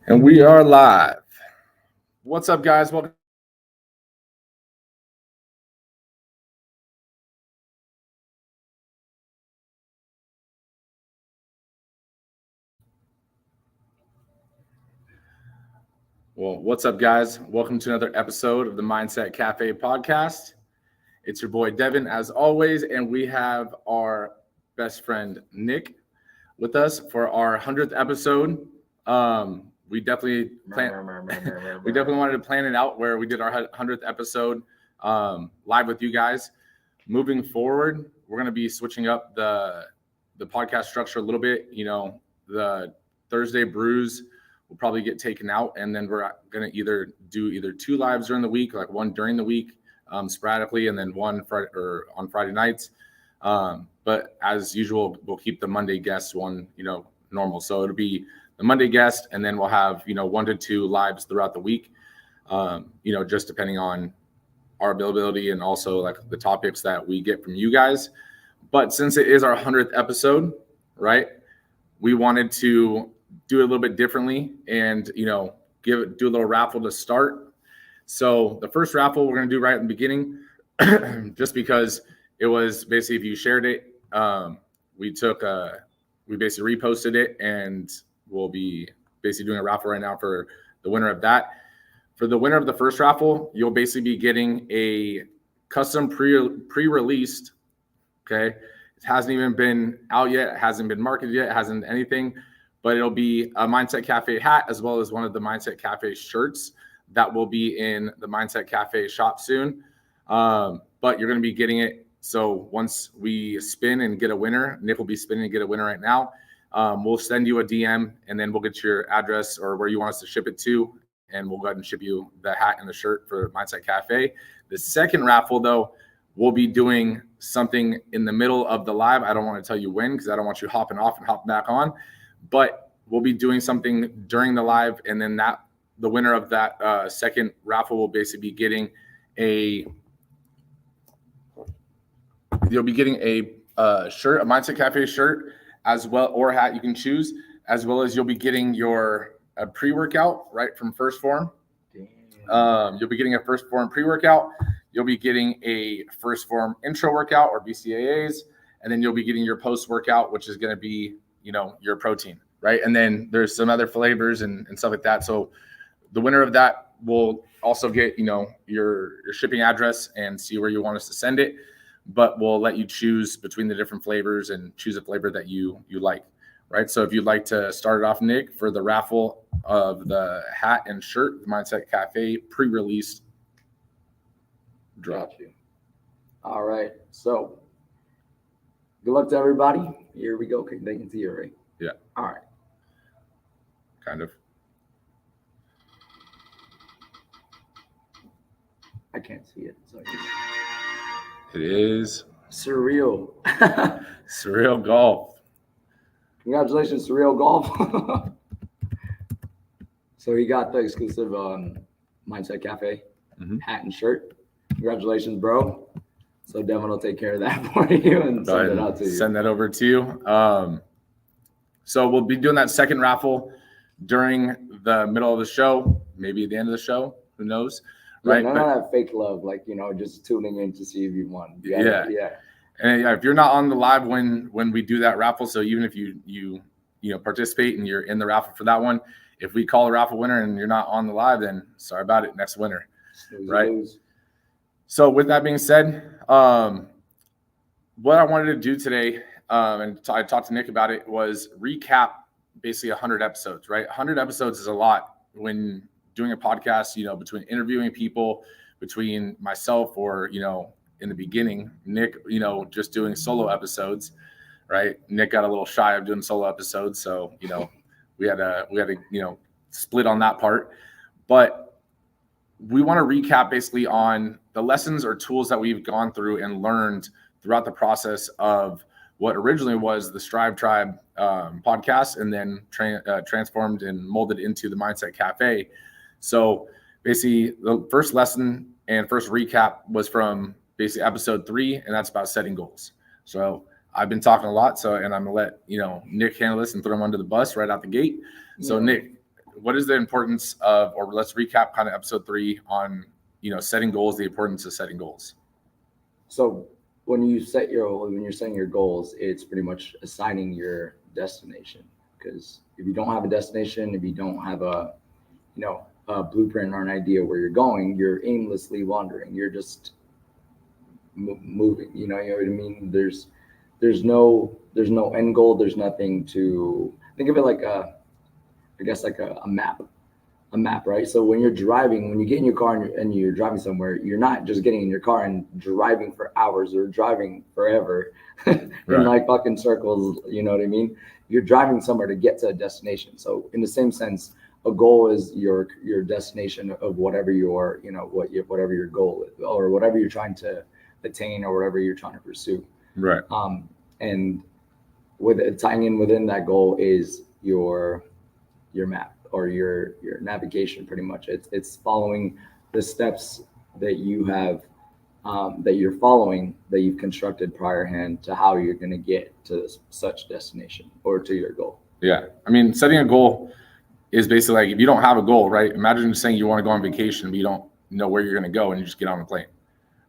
And we are live. What's up, guys? Welcome. Well, what's up, guys? Welcome to another episode of the Mindset Cafe podcast. It's your boy Devan, as always, and we have our best friend Nick with us for our 100th episode. We definitely wanted to plan it out where we did our 100th episode live with you guys. Moving forward, we're going to be switching up the podcast structure a little bit. You know, the Thursday brews will probably get taken out, and then we're going to either do two lives during the week, like one during the week sporadically, and then one on Friday nights. But as usual, we'll keep the Monday guest one, normal. So it'll be the Monday guest, and then we'll have, 1 to 2 lives throughout the week, just depending on our availability and also like the topics that we get from you guys. But since it is our 100th episode, right, we wanted to do it a little bit differently and, do a little raffle to start. So the first raffle we're going to do right in the beginning, just because it was basically, if you shared it, we basically reposted it, and we'll be basically doing a raffle right now for the winner of that. For the winner of the first raffle, you'll basically be getting a custom pre-released, okay? It hasn't even been out yet. It hasn't been marketed yet. It hasn't anything, but it'll be a Mindset Cafe hat as well as one of the Mindset Cafe shirts that will be in the Mindset Cafe shop soon. But you're going to be getting it. So once we spin and get a winner, Nick will be spinning and get a winner right now. We'll send you a DM, and then we'll get your address or where you want us to ship it to, and we'll go ahead and ship you the hat and the shirt for Mindset Cafe. The second raffle, though, we'll be doing something in the middle of the live. I don't want to tell you when, because I don't want you hopping off and hopping back on, but we'll be doing something during the live, and then the winner of that second raffle will basically be getting you'll be getting a shirt, a Mindset Cafe shirt, as well, or a hat you can choose, as well as you'll be getting a pre-workout right from First Form. You'll be getting a First Form pre-workout. You'll be getting a First Form intro workout or BCAAs, and then you'll be getting your post-workout, which is going to be, your protein, right? And then there's some other flavors and stuff like that. So the winner of that will also get, your shipping address and see where you want us to send it, but we'll let you choose between the different flavors and choose a flavor that you like. Right. So if you'd like to start it off, Nick, for the raffle of the hat and shirt, the Mindset Cafe pre-released drop. All right. So good luck to everybody. Here we go. They can see it, right? Yeah. All right. Kind of. I can't see it. So it is Surreal. Surreal Golf. Congratulations, Surreal Golf. So he got the exclusive Mindset Cafe hat and shirt. Congratulations, bro. So Devin will take care of that for you and send it out to you. Send that over to you. So we'll be doing that second raffle during the middle of the show, maybe at the end of the show. Who knows? Right? None of that fake love, just tuning in to see if you won. Yeah. And if you're not on the live when we do that raffle, so even if you participate and you're in the raffle for that one, if we call a raffle winner and you're not on the live, then sorry about it. Next winner, right? So with that being said, what I wanted to do today, and I talked to Nick about it, was recap basically 100 episodes. Right, 100 episodes is a lot when doing a podcast. Between interviewing people, between myself or in the beginning, Nick, just doing solo episodes, right? Nick got a little shy of doing solo episodes. So, we had to, split on that part, but we want to recap basically on the lessons or tools that we've gone through and learned throughout the process of what originally was the Strive Tribe podcast, and then transformed and molded into the Mindset Cafe. So basically the first lesson and first recap was from basically episode 3, and that's about setting goals. So I've been talking a lot, and I'm gonna let Nick handle this and throw him under the bus right out the gate. So Nick, what is the importance of, or let's recap kind of episode 3 on, setting goals, the importance of setting goals. So when you're setting your goals, it's pretty much assigning your destination. Because if you don't have a destination, if you don't have a blueprint or an idea where you're going, you're aimlessly wandering. You're just moving. You know what I mean? There's no end goal. There's nothing to think of it like a map. A map, right? So when you get in your car and you're driving somewhere, you're not just getting in your car and driving for hours or driving forever in like fucking circles. You know what I mean? You're driving somewhere to get to a destination. So in the same sense, a goal is your destination of whatever your whatever your goal is, or whatever you're trying to attain, or whatever you're trying to pursue. Right. And with it, tying in within that goal is your map, or your navigation. Pretty much it's following the steps that you have that you're following, that you've constructed priorhand to how you're going to get to such destination or to your goal. Yeah, I mean, setting a goal is basically like, if you don't have a goal, right? Imagine saying you want to go on vacation, but you don't know where you're going to go, and you just get on the plane,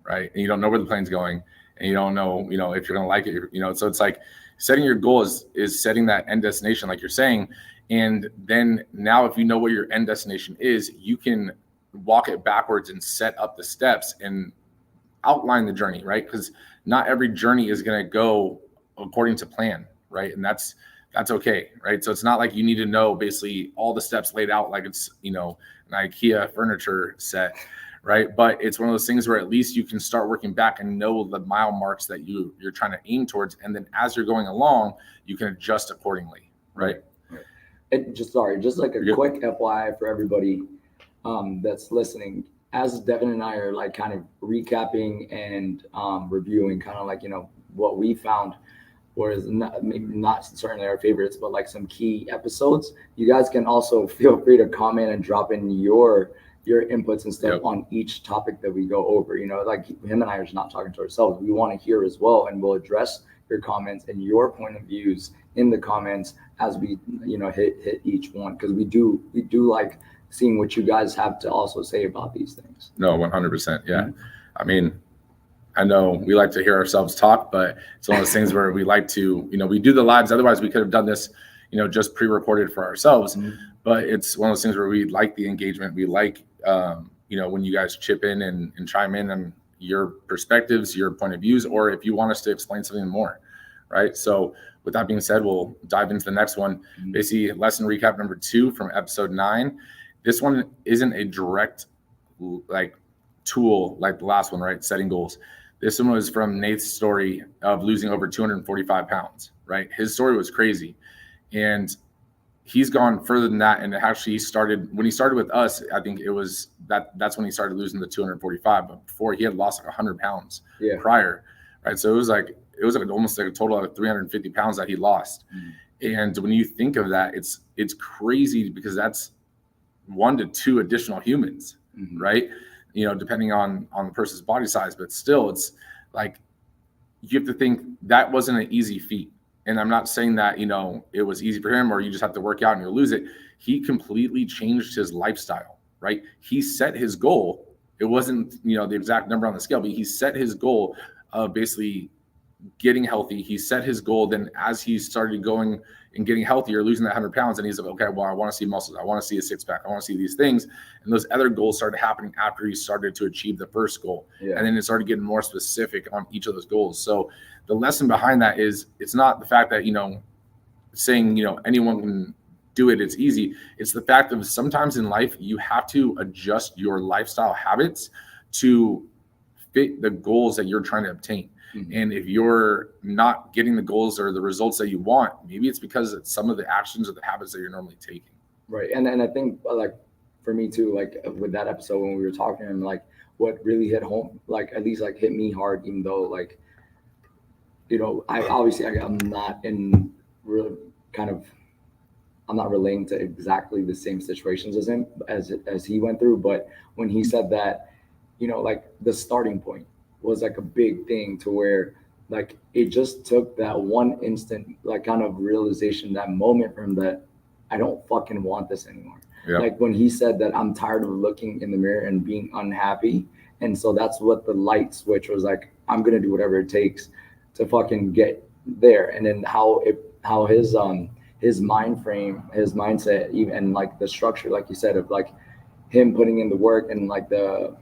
right? And you don't know where the plane's going, and you don't know, if you're going to like it, so it's like setting your goal is setting that end destination, like you're saying. And then now, if you know where your end destination is, you can walk it backwards and set up the steps and outline the journey, right? Because not every journey is going to go according to plan, right? And that's okay, right? So it's not like you need to know basically all the steps laid out like it's, an IKEA furniture set, right? But it's one of those things where at least you can start working back and know the mile marks that you're trying to aim towards. And then as you're going along, you can adjust accordingly, right? Just like a quick FYI for everybody that's listening, as Devin and I are like kind of recapping and reviewing kind of like, what we found was maybe not certainly our favorites, but like some key episodes. You guys can also feel free to comment and drop in your inputs and stuff on each topic that we go over. Like him and I are just not talking to ourselves. We want to hear as well, and we'll address your comments and your point of views in the comments as we hit each one, because we do like seeing what you guys have to also say about these things. No, 100%. Yeah. I mean, I know we like to hear ourselves talk, but it's one of those things where we like to, we do the lives. Otherwise we could have done this, just pre-recorded for ourselves. But it's one of those things where we like the engagement. We like, when you guys chip in and chime in on your perspectives, your point of views, or if you want us to explain something more, right? So with that being said, we'll dive into the next one. Basically, lesson recap number 2 from episode 9. This one isn't a direct tool like the last one, right? Setting goals. This one was from Nate's story of losing over 245 pounds, right? His story was crazy. And he's gone further than that. And actually when he started with us, I think it was that's when he started losing the 245. But before, he had lost like 100 pounds prior, right? So it was like almost like a total of 350 pounds that he lost. And when you think of that, it's crazy, because that's 1 to 2 additional humans, right? Depending on the person's body size, but still, it's like, you have to think that wasn't an easy feat. And I'm not saying that, it was easy for him, or you just have to work out and you'll lose it. He completely changed his lifestyle, right? He set his goal. It wasn't, the exact number on the scale, but he set his goal of basically getting healthy. He set his goal. Then as he started going and getting healthier, losing that 100 pounds, and he's like, okay, well, I want to see muscles. I want to see a six pack. I want to see these things. And those other goals started happening after he started to achieve the first goal. And then it started getting more specific on each of those goals. So the lesson behind that is, it's not the fact that, saying, anyone can do it, it's easy. It's the fact of sometimes in life, you have to adjust your lifestyle habits to fit the goals that you're trying to obtain. And if you're not getting the goals or the results that you want, maybe it's because it's some of the actions or the habits that you're normally taking. Right. And I think, like, for me too, like with that episode, when we were talking, and like what really hit home, like at least like hit me hard, even though like, I'm not in really I'm not relating to exactly the same situations as him, as he went through. But when he said that, like the starting point was like a big thing, to where like it just took that one instant, like kind of realization, that moment from that, I don't fucking want this anymore. Like when he said that I'm tired of looking in the mirror and being unhappy. And so that's what the light switch was like, I'm going to do whatever it takes to fucking get there. And then how his mind frame, his mindset, even and like the structure, like you said, of like him putting in the work and like the,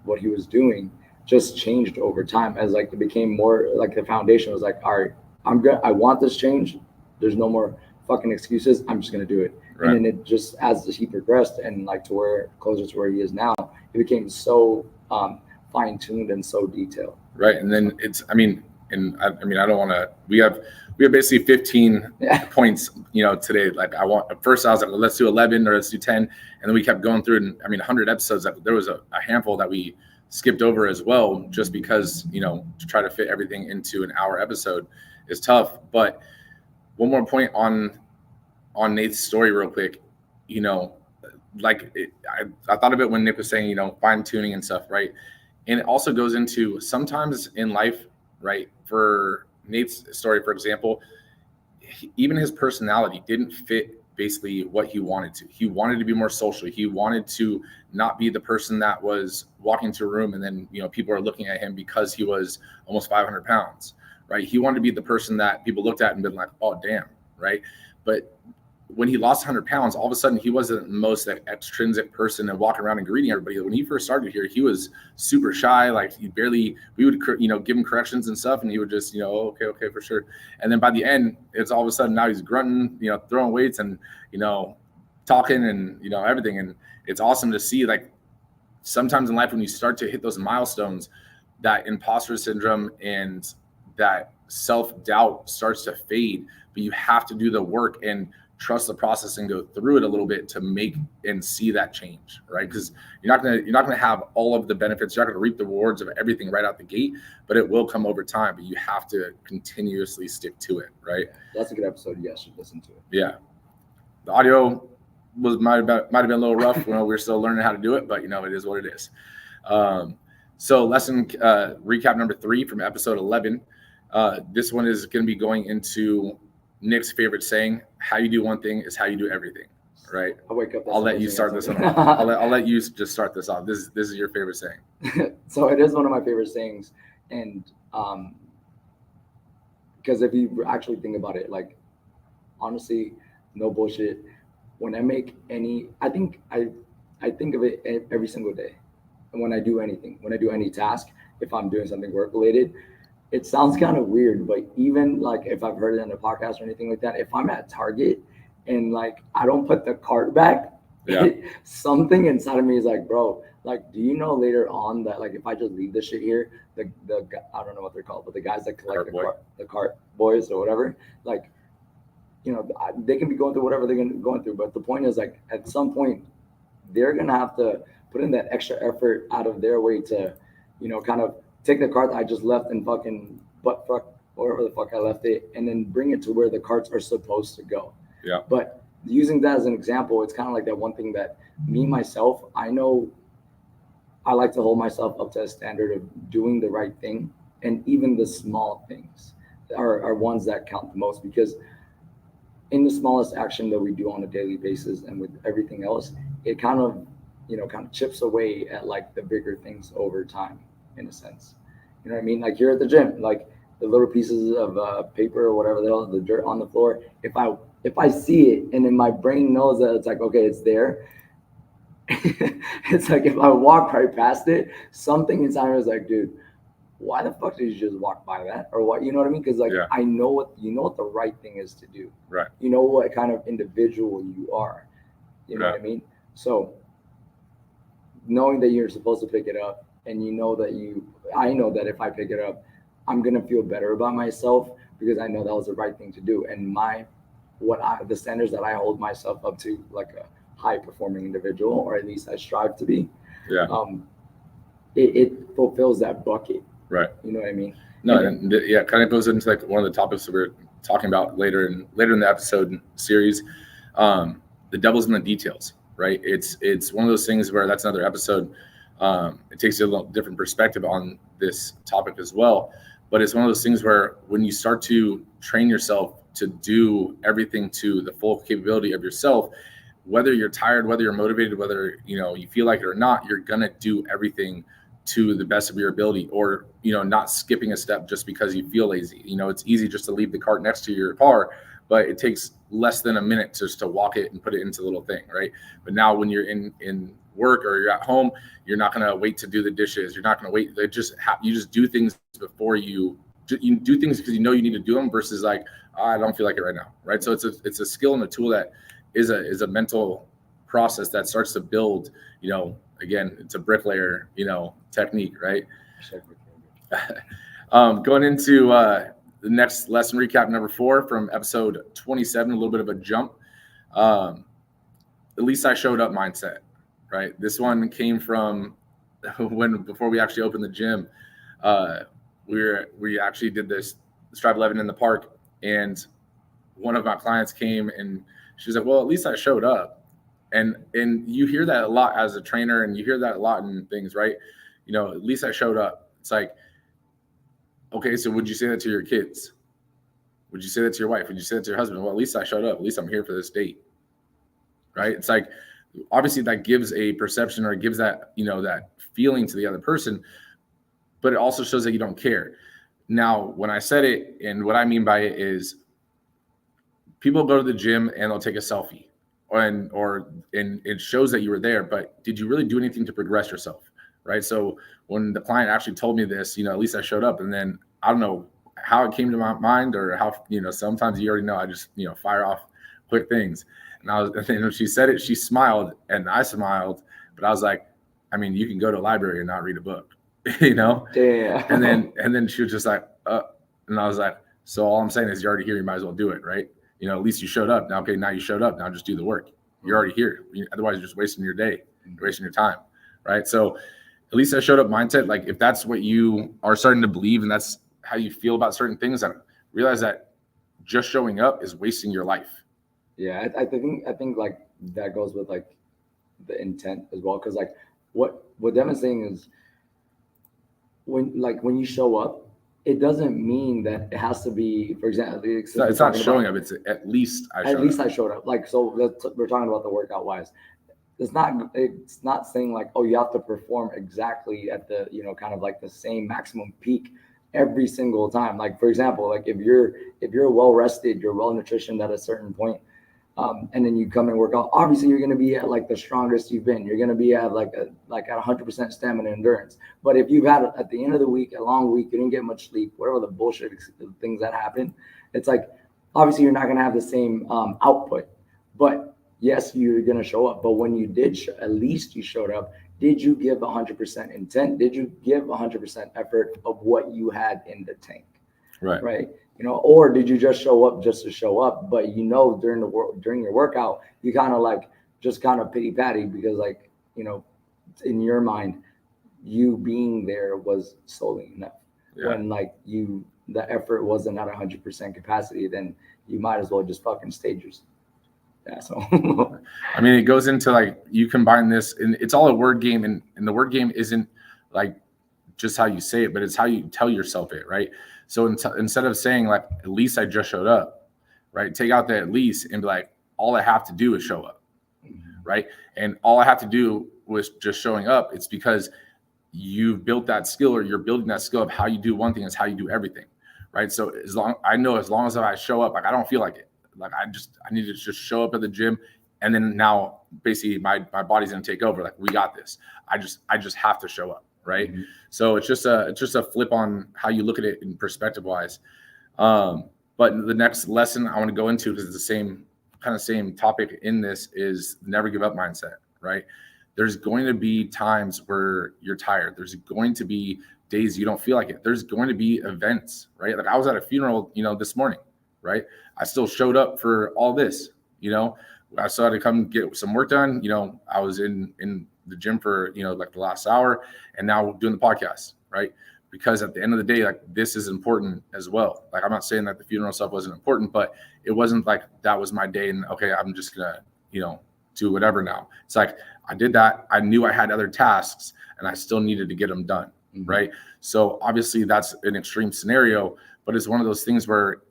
what he was doing just changed over time as like it became more like the foundation was like, all right, I'm good. I want this change. There's no more fucking excuses. I'm just going to do it. Right. And then it just, as he progressed and like to where closer to where he is now, it became so fine tuned and so detailed. Right. And then I don't want to, we have basically 15 points, today. Like at first I was like, let's do 11 or let's do 10. And then we kept going through and 100 episodes. There was a handful that we skipped over as well, just because, to try to fit everything into an hour episode is tough. But one more point on Nate's story real quick, I thought of it when Nick was saying, fine tuning and stuff. Right. And it also goes into sometimes in life, right? For Nate's story, for example, even his personality didn't fit basically what he wanted to. He wanted to be more social. He wanted to not be the person that was walking to a room and then, people are looking at him because he was almost 500 pounds, right? He wanted to be the person that people looked at and been like, oh, damn, right? But when he lost 100 pounds, all of a sudden he wasn't the most extrinsic person and walking around and greeting everybody. When he first started here, he was super shy. Like we would, give him corrections and stuff, and he would just, okay, for sure. And then by the end, it's all of a sudden now he's grunting, throwing weights and, talking and, everything. And it's awesome to see, like, sometimes in life when you start to hit those milestones, that imposter syndrome and that self-doubt starts to fade, but you have to do the work and trust the process and go through it a little bit to make and see that change, right? Because you're not gonna have all of the benefits. You're not gonna reap the rewards of everything right out the gate, but it will come over time. But you have to continuously stick to it, right? That's a good episode. Yes, you should listen to it. Yeah, the audio might have been a little rough. We're still learning how to do it, but it is what it is. So lesson recap number 3 from episode 11. This one is going to be going into Nick's favorite saying: "How you do one thing is how you do everything." Right? I wake up. I'll let you start this one off. I'll let you just start this off. This is your favorite saying. So it is one of my favorite sayings, and because if you actually think about it, like, honestly, no bullshit. When I make I think of it every single day, and when I do anything, when I do any task, if I'm doing something work related. It sounds kind of weird, but even like if I've heard it in a podcast or anything like that, if I'm at Target and like I don't put the cart back, something inside of me is like, bro, like, do you know later on that like if I just leave this shit here, the I don't know what they're called, but the guys that collect the cart boys or whatever, like, they can be going through whatever they're going through, but the point is like at some point they're gonna have to put in that extra effort out of their way to, kind of take the cart that I just left and fucking butt fuck wherever the fuck I left it, and then bring it to where the carts are supposed to go. Yeah. But using that as an example, it's kind of like that one thing that myself, I know I like to hold myself up to a standard of doing the right thing, and even the small things are ones that count the most, because in the smallest action that we do on a daily basis and with everything else, it kind of chips away at like the bigger things over time. In a sense, you know what I mean? Like here at the gym, like the little pieces of paper or whatever the hell, the dirt on the floor. If I see it and then my brain knows that it's like, okay, it's there. It's like if I walk right past it, something inside me is like, dude, why the fuck did you just walk by that? Or what? You know what I mean? Because like I know what the right thing is to do. Right. You know what kind of individual you are. You know what I mean? So knowing that you're supposed to pick it up. And I know that if I pick it up, I'm going to feel better about myself because I know that was the right thing to do. And the standards that I hold myself up to, like a high performing individual, or at least I strive to be, it fulfills that bucket. Right. You know what I mean? No, and it kind of goes into like one of the topics that we're talking about later in the episode series. The devil's in the details, right? It's one of those things where that's another episode. It takes a little different perspective on this topic as well, but it's one of those things where when you start to train yourself to do everything to the full capability of yourself, whether you're tired, whether you're motivated, whether, you feel like it or not, you're going to do everything to the best of your ability, or, not skipping a step just because you feel lazy. It's easy just to leave the cart next to your car, but it takes less than a minute just to walk it and put it into the little thing, right? But now when you're in work or you're at home, you're not going to wait to do the dishes. You're not going to wait. You just do things before you do things because you need to do them versus like, I don't feel like it right now, right? So it's a skill and a tool that is a mental process that starts to build, again, it's a bricklayer, technique, right? Going into the next lesson recap, number 4 from episode 27, a little bit of a jump. At least I showed up mindset, right? This one came from before we actually opened the gym. We actually did this Strive 11 in the park, and one of my clients came and she was like, well, at least I showed up. And you hear that a lot as a trainer, and you hear that a lot in things, right? At least I showed up. It's like, okay, so would you say that to your kids? Would you say that to your wife? Would you say that to your husband? Well, at least I showed up. At least I'm here for this date, right? It's like, obviously that gives a perception, or it gives that, that feeling to the other person, but it also shows that you don't care. Now, when I said it, and what I mean by it is, people go to the gym and they'll take a selfie, and it shows that you were there, but did you really do anything to progress yourself, right? So when the client actually told me this, at least I showed up, and then I don't know how it came to my mind, or how, sometimes you already know, I just, fire off quick things. And when she said it, she smiled and I smiled, but I was like, I mean, you can go to a library and not read a book, Yeah. And then she was just like, and I was like, so all I'm saying is, you're already here. You might as well do it, right? At least you showed up. Now, okay, now you showed up. Now just do the work. You're already here. Otherwise, you're just wasting your day, you're wasting your time, right? So at least I showed up mindset. Like, if that's what you are starting to believe, and that's how you feel about certain things, then realize that just showing up is wasting your life. Yeah, I think like that goes with like the intent as well, because like what Devin's saying is, when you show up, it doesn't mean that it has to be, for example, it's not showing up. It's at least I showed up. Like, so we're talking about the workout wise. It's not saying like, oh, you have to perform exactly at the, kind of like the same maximum peak every single time. Like, for example, like if you're well rested, you're well nutritioned at a certain point, and then you come and work out, obviously you're going to be at like the strongest you've been. You're going to be at like at 100% stamina endurance. But if you've had, at the end of the week, a long week, you didn't get much sleep, whatever the bullshit things that happen, it's like, obviously you're not going to have the same output. But yes, you're going to show up. But when you did, at least you showed up. Did you give 100% intent? Did you give 100% effort of what you had in the tank? Right. Or did you just show up just to show up? But during your workout, you kind of like just kind of pity patty, because like, in your mind, you being there was solely enough. Yeah. When like the effort wasn't at 100% capacity, then you might as well just fucking stage yourself. Yeah, so I mean, it goes into like, you combine this, and it's all a word game, and the word game isn't like just how you say it, but it's how you tell yourself it, right? So instead of saying like, at least I just showed up, right? Take out the at least and be like, all I have to do is show up, right? And all I have to do was just showing up. It's because you've built that skill, or you're building that skill of how you do one thing is how you do everything, right? So as long as I show up, like I don't feel like it, like I need to just show up at the gym, and then now basically my body's gonna take over. Like, we got this. I just have to show up. Right. Mm-hmm. So it's just a flip on how you look at it in perspective wise. But the next lesson I want to go into, because it's the same topic in this, is never give up mindset, right? There's going to be times where you're tired. There's going to be days you don't feel like it. There's going to be events, right? Like I was at a funeral, this morning, right? I still showed up for all this, I still had to come get some work done. I was in the gym for, like the last hour, and now doing the podcast, right? Because at the end of the day, like, this is important as well. Like, I'm not saying that the funeral stuff wasn't important, but it wasn't like that was my day and okay, I'm just gonna, do whatever now. It's like, I did that. I knew I had other tasks and I still needed to get them done. Mm-hmm. Right. So obviously that's an extreme scenario, but it's one of those things where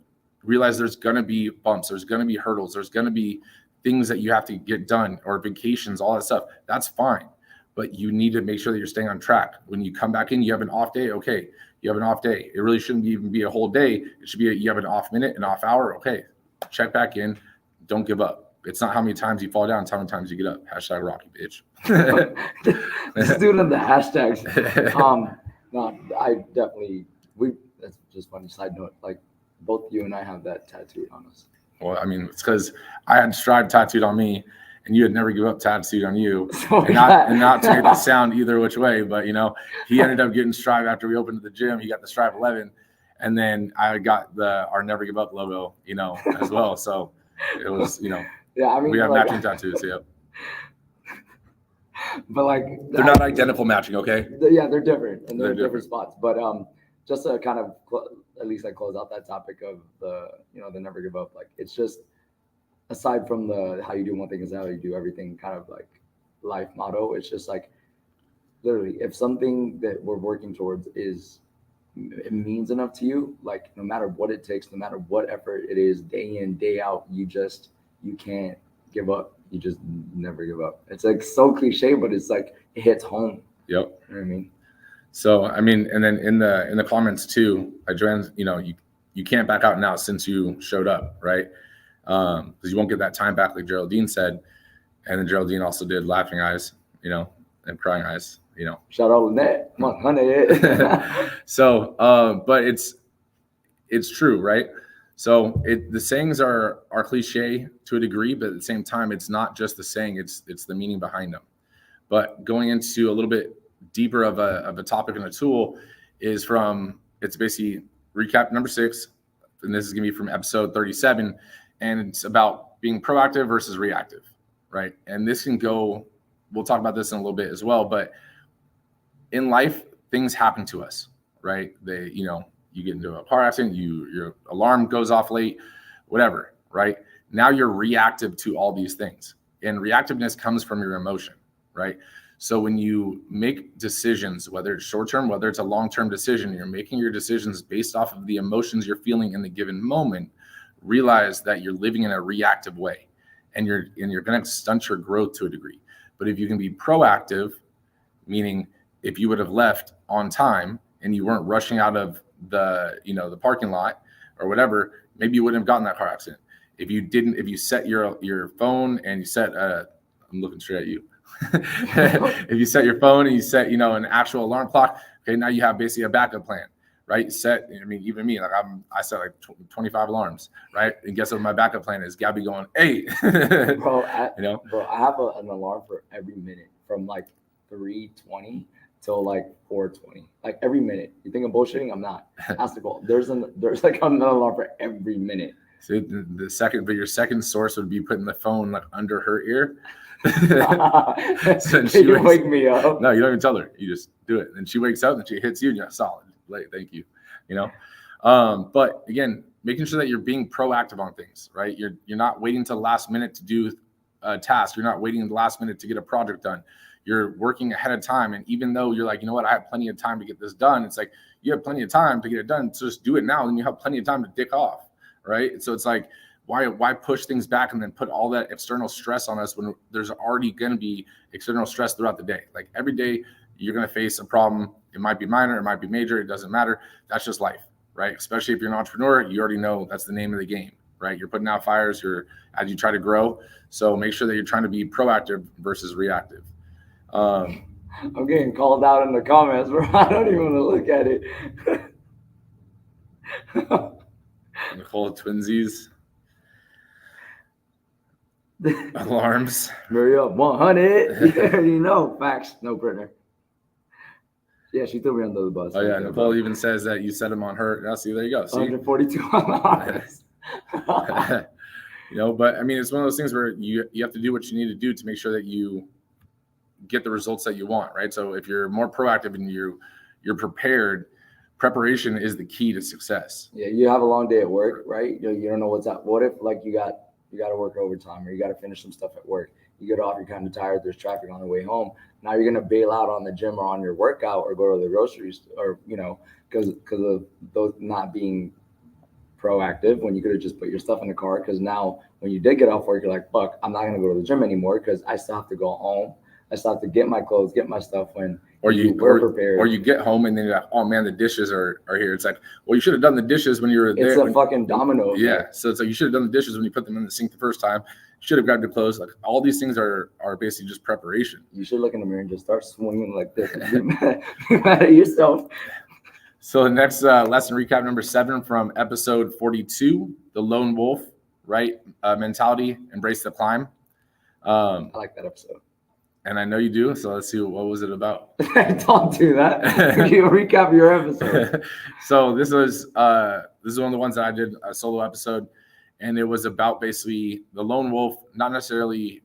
realize there's going to be bumps. There's going to be hurdles. There's going to be things that you have to get done or vacations, all that stuff, that's fine. But you need to make sure that you're staying on track. When you come back in, you have an off day. Okay, you have an off day. It really shouldn't even be a whole day. It should be you have an off minute, an off hour. Okay, check back in. Don't give up. It's not how many times you fall down, it's how many times you get up. Hashtag Rocky, bitch. Just doing the hashtags. No, I definitely, that's just funny side note. Like both you and I have that tattooed on us. Well, I mean, it's because I had Strive tattooed on me, and you had Never Give Up tattooed on you, and not to make that sound either which way, but he ended up getting Strive after we opened the gym. He got the Strive 11, and then I got our Never Give Up logo, as well. So it was, yeah, I mean, we have matching tattoos. Yep. But like they're not identical matching, okay? Yeah, they're different, and they're different spots. But just to kind of at least I close out that topic of the the never give up. Like it's just aside from the how you do one thing is how you do everything kind of like life motto. It's just like literally if something that we're working towards it means enough to you, like no matter what it takes, no matter what effort it is, day in day out, you can't give up. You just never give up. It's like so cliche, but it's like it hits home. Yep. You know what I mean? So and then in the comments too, Joanne's, you can't back out now since you showed up, right? Because you won't get that time back, like Geraldine said, and then Geraldine also did laughing eyes, and crying eyes, Shout out Lynette, honey. So, but it's true, right? So the sayings are cliche to a degree, but at the same time, it's not just the saying; it's the meaning behind them. But going into a little bit deeper of a topic and a tool it's basically recap number 6, and this is gonna be from episode 37, and it's about being proactive versus reactive, right? And this can go. We'll talk about this in a little bit as well, but in life, things happen to us, right? You get into a car accident, your alarm goes off late, whatever, right? Now you're reactive to all these things. And reactiveness comes from your emotion, right? So when you make decisions, whether it's short-term, whether it's a long-term decision, you're making your decisions based off of the emotions you're feeling in the given moment, realize that you're living in a reactive way and you're going to stunt your growth to a degree. But if you can be proactive, meaning if you would have left on time and you weren't rushing out of the parking lot or whatever, maybe you wouldn't have gotten that car accident. If you set your phone and you set I'm looking straight at you. If you set your phone and you set an actual alarm clock, okay, now you have basically a backup plan, right? Even me, like I set like 25 alarms, right? And guess what my backup plan is? Gabby going, hey. Bro, I have an alarm for every minute from like 3:20 till like 4:20, like every minute. You think I'm bullshitting? I'm not. Ask the goal. There's like an alarm for every minute. So your second source would be putting the phone like under her ear. So you wake me up. No, you don't even tell her. You just do it. And she wakes up and she hits you and you're solid. Like, thank you. But again, making sure that you're being proactive on things, right? You're not waiting till the last minute to do a task. You're not waiting the last minute to get a project done. You're working ahead of time. And even though you're like, you know what, I have plenty of time to get this done. It's like, you have plenty of time to get it done. So just do it now. And you have plenty of time to dick off. Right. So it's like, why push things back and then put all that external stress on us when there's already going to be external stress throughout the day? Like every day you're going to face a problem. It might be minor, it might be major. It doesn't matter. That's just life, right? Especially if you're an entrepreneur, you already know that's the name of the game, right? You're putting out fires as you try to grow. So make sure that you're trying to be proactive versus reactive. I'm getting called out in the comments, bro. I don't even want to look at it. Nicole Twinsies. Alarms. Hurry up, 100. You already know. Facts. No printer. Yeah, she threw me under the bus. Oh yeah, Nicole even says that you set them on her. Now, see, there you go. See? 142 alarms. But I mean, it's one of those things where you have to do what you need to do to make sure that you get the results that you want, right? So if you're more proactive and you're prepared, preparation is the key to success. Yeah, you have a long day at work, right? You don't know what's up. What if like you got to work overtime or you got to finish some stuff at work. You get off, you're kind of tired. There's traffic on the way home. Now you're going to bail out on the gym or on your workout or go to the groceries or, because of those not being proactive when you could have just put your stuff in the car. Because now when you did get off work, you're like, fuck, I'm not going to go to the gym anymore because I still have to go home. I still have to get my clothes, get my stuff when you were prepared. Or you get home and then you're like, oh man, the dishes are here. It's like, well, you should have done the dishes when you were there. It's a fucking domino effect. Yeah. So it's like you should have done the dishes when you put them in the sink the first time. You should have grabbed your clothes. Like all these things are basically just preparation. You should look in the mirror and just start swinging like this. Be mad at yourself. So the next lesson recap number 7 from episode 42, the lone wolf, right? Mentality, embrace the climb. I like that episode. And I know you do. So let's see, what was it about? Don't do that. You recap your episode. So this is one of the ones that I did a solo episode, and it was about basically the lone wolf, not necessarily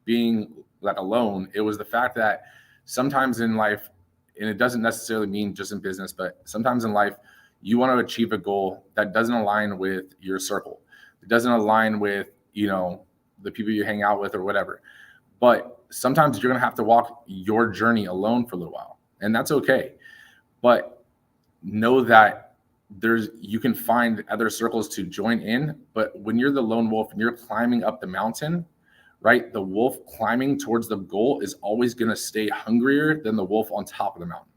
being like alone. It was the fact that sometimes in life, and it doesn't necessarily mean just in business, but sometimes in life, you want to achieve a goal that doesn't align with your circle. It doesn't align with, the people you hang out with or whatever. But sometimes you're going to have to walk your journey alone for a little while, and that's okay. But know that you can find other circles to join in. But when you're the lone wolf and you're climbing up the mountain, right, the wolf climbing towards the goal is always going to stay hungrier than the wolf on top of the mountain,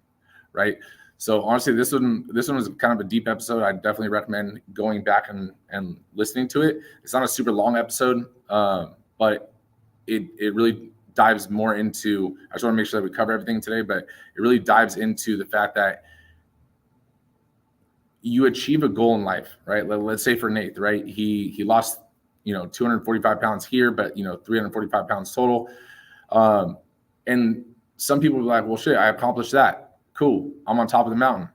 right? So honestly, this one was kind of a deep episode. I definitely recommend going back and listening to it. It's not a super long episode, but it really dives more into, I just want to make sure that we cover everything today, but it really dives into the fact that you achieve a goal in life, right? Let's say for Nate, right? He lost, 245 pounds here, but 345 pounds total. And some people are like, well, shit, I accomplished that. Cool. I'm on top of the mountain.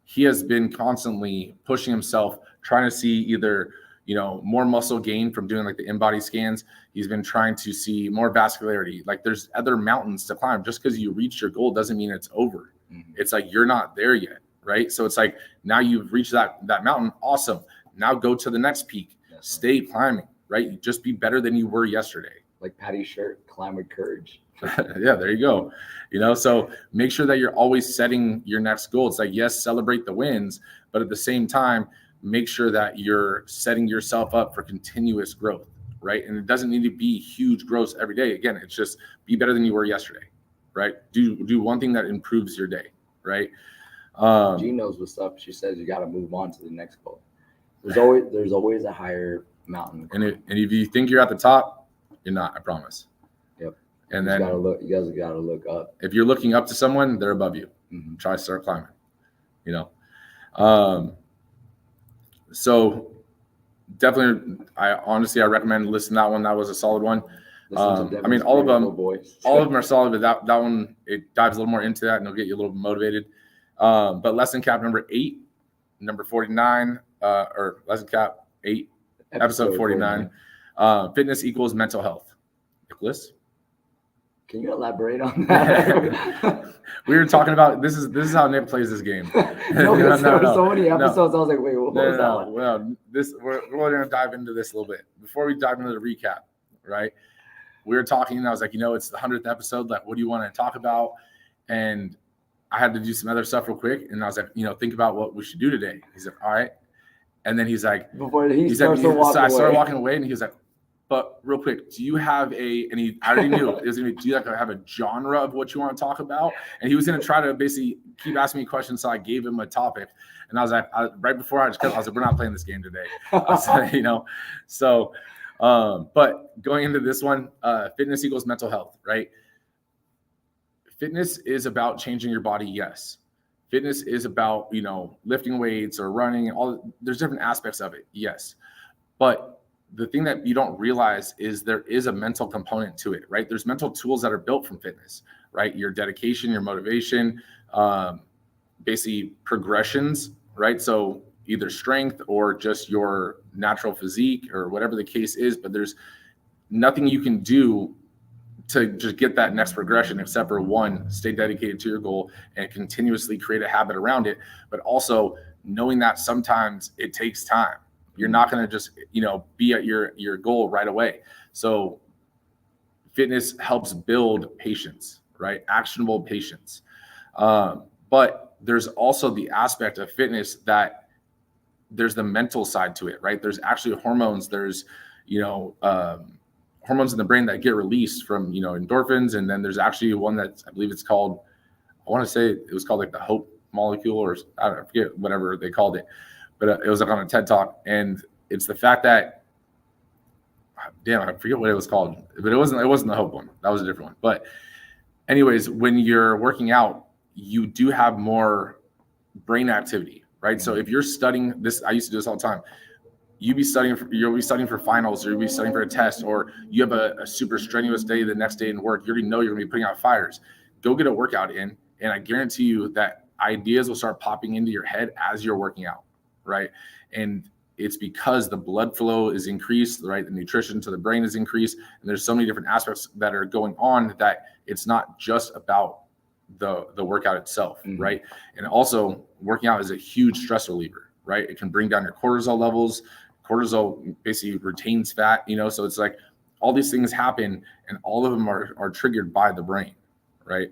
He has been constantly pushing himself, trying to see either, more muscle gain from doing like the in-body scans. He's been trying to see more vascularity. Like there's other mountains to climb. Just because you reach your goal doesn't mean it's over. Mm-hmm. It's like, you're not there yet. Right. So it's like, now you've reached that mountain. Awesome. Now go to the next peak. Yes. Stay climbing, right? Just be better than you were yesterday. Like Patty's shirt, climb with courage. Yeah, there you go. So make sure that you're always setting your next goal. It's like, yes, celebrate the wins, but at the same time, make sure that you're setting yourself up for continuous growth, right? And it doesn't need to be huge growth every day. Again, it's just be better than you were yesterday, right? Do one thing that improves your day, right? G knows what's up. She says you got to move on to the next goal. There's always a higher mountain. And if you think you're at the top, you're not, I promise. Yep. And then you guys gotta look up. If you're looking up to someone, they're above you. Mm-hmm. Try to start climbing. So definitely, I recommend listening to that one. That was a solid one. All of them are solid, but that one, it dives a little more into that and it'll get you a little motivated. But lesson cap number 8, number 49, or lesson cap 8, episode 49. Fitness equals mental health. Nicholas, can you elaborate on that? We were talking about this is how Nick plays this game. No. So many episodes. I was like, wait, what was that one? Well, we're going to dive into this a little bit before we dive into the recap, right? We were talking, and I was like, it's the 100th episode. Like, what do you want to talk about? And I had to do some other stuff real quick, and I was like, think about what we should do today. He's like, all right. And then he's like, I started walking away, and he was like, but real quick, do you have I already knew it was gonna be, do you have a genre of what you want to talk about? And he was gonna try to basically keep asking me questions, so I gave him a topic. And I was like, right before I was like, we're not playing this game today. So, but going into this one, fitness equals mental health, right? Fitness is about changing your body, yes. Fitness is about, lifting weights or running, there's different aspects of it, yes. But the thing that you don't realize is there is a mental component to it, right? There's mental tools that are built from fitness, right? Your dedication, your motivation, basically progressions, right? So either strength or just your natural physique or whatever the case is, but there's nothing you can do to just get that next progression except for one, stay dedicated to your goal and continuously create a habit around it, but also knowing that sometimes it takes time. You're not going to just, be at your goal right away. So fitness helps build patience, right? Actionable patience. But there's also the aspect of fitness that there's the mental side to it, right? There's actually hormones. There's, hormones in the brain that get released from, endorphins. And then there's actually one that I believe it's called, I want to say it was called like the hope molecule, or I forget whatever they called it, but it was like on a TED Talk. And it's the fact that, damn, I forget what it was called, but it wasn't the hope one. That was a different one. But anyways, when you're working out, you do have more brain activity, right? So if you're studying this, I used to do this all the time. You'll be studying for finals, or you'll be studying for a test, or you have a super strenuous day the next day in work. You already know you're going to be putting out fires. Go get a workout in, and I guarantee you that ideas will start popping into your head as you're working out, right? And it's because the blood flow is increased, right? The nutrition to the brain is increased, and there's so many different aspects that are going on that it's not just about the workout itself, right? And also, working out is a huge stress reliever, right? It can bring down your cortisol levels. Cortisol basically retains fat, so it's like all these things happen, and all of them are triggered by the brain, right?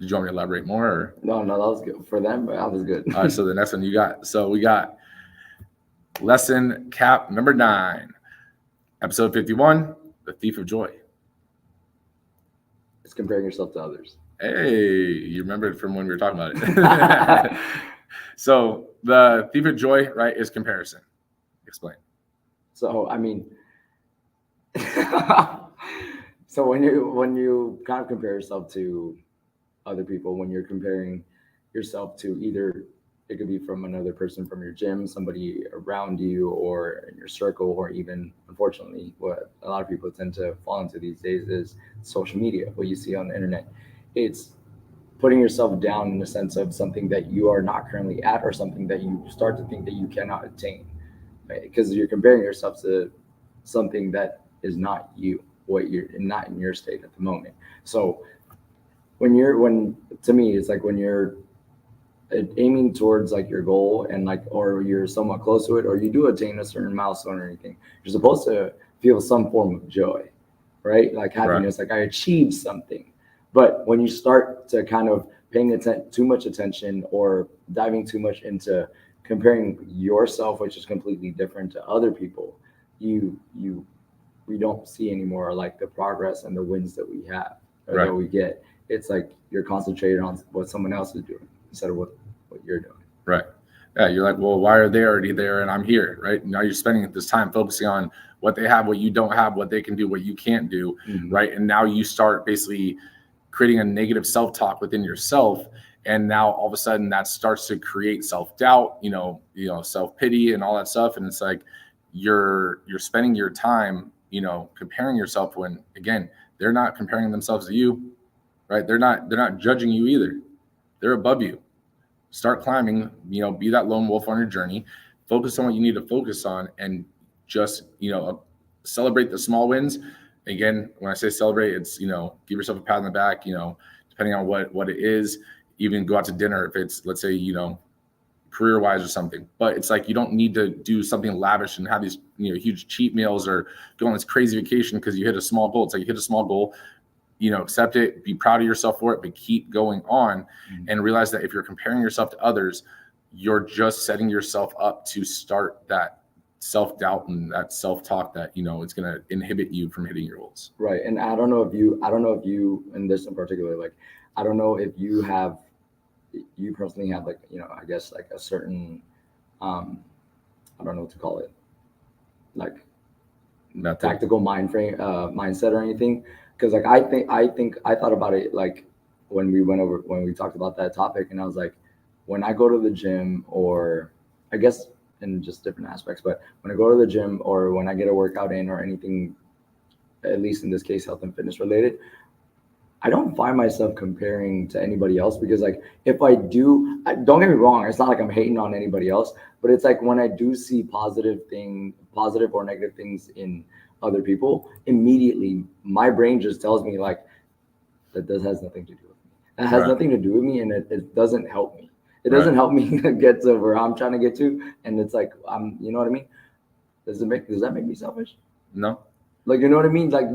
Did you want me to elaborate more? Or? No, that was good for them, but that was good. All right, so the next one you got. So we got lesson cap number 9, episode 51, the thief of joy. It's comparing yourself to others. Hey, you remember it from when we were talking about it. So the thief of joy, right, is comparison. Explain. So, I mean, so when you kind of compare yourself to other people, when you're comparing yourself to either, it could be from another person from your gym, somebody around you, or in your circle, or even, unfortunately, what a lot of people tend to fall into these days is social media, what you see on the internet. It's putting yourself down in the sense of something that you are not currently at, or something that you start to think that you cannot attain, right? Because you're comparing yourself to something that is not you, what you're not in your state at the moment. So to me, it's like when you're aiming towards like your goal, and like, or you're somewhat close to it, or you do attain a certain milestone or anything, you're supposed to feel some form of joy, right? Like happiness, right. Like I achieved something. But when you start to kind of paying too much attention, or diving too much into comparing yourself, which is completely different, to other people, we don't see anymore like the progress and the wins that we have, or that we get. It's like you're concentrated on what someone else is doing instead of what you're doing. Right. Yeah. You're like, well, why are they already there and I'm here? Right. Now you're spending this time focusing on what they have, what you don't have, what they can do, what you can't do. Right. And now you start basically creating a negative self-talk within yourself. And now all of a sudden that starts to create self-doubt, self-pity and all that stuff. And it's like, you're spending your time, comparing yourself, when again, they're not comparing themselves to you, right? They're not judging you either. They're above you. Start climbing, be that lone wolf on your journey, focus on what you need to focus on, and just, celebrate the small wins. Again, when I say celebrate, it's, give yourself a pat on the back, depending on what it is. Even go out to dinner if it's, let's say, career-wise or something. But it's like, you don't need to do something lavish and have these, huge cheat meals, or go on this crazy vacation because you hit a small goal. It's like, you hit a small goal, accept it, be proud of yourself for it, but keep going on, and realize that if you're comparing yourself to others, you're just setting yourself up to start that self-doubt and that self-talk that, it's going to inhibit you from hitting your goals. Right. And I don't know if you, in this in particular, like, I don't know if you personally have like, I guess like a certain, I don't know what to call it, like tactical mindset or anything. Cause like, I thought about it, like when we talked about that topic, and I was like, when I go to the gym, or I guess in just different aspects, but when I go to the gym, or when I get a workout in, or anything, at least in this case, health and fitness related, I don't find myself comparing to anybody else, because like, if I do, don't get me wrong, it's not like I'm hating on anybody else, but it's like when I do see positive or negative things in other people, immediately my brain just tells me like, that has nothing to do with me. That has nothing to do with me, and it doesn't help me. It doesn't help me get to where I'm trying to get to. And it's like, you know what I mean? Does that make me selfish? No. Like, you know what I mean? Like,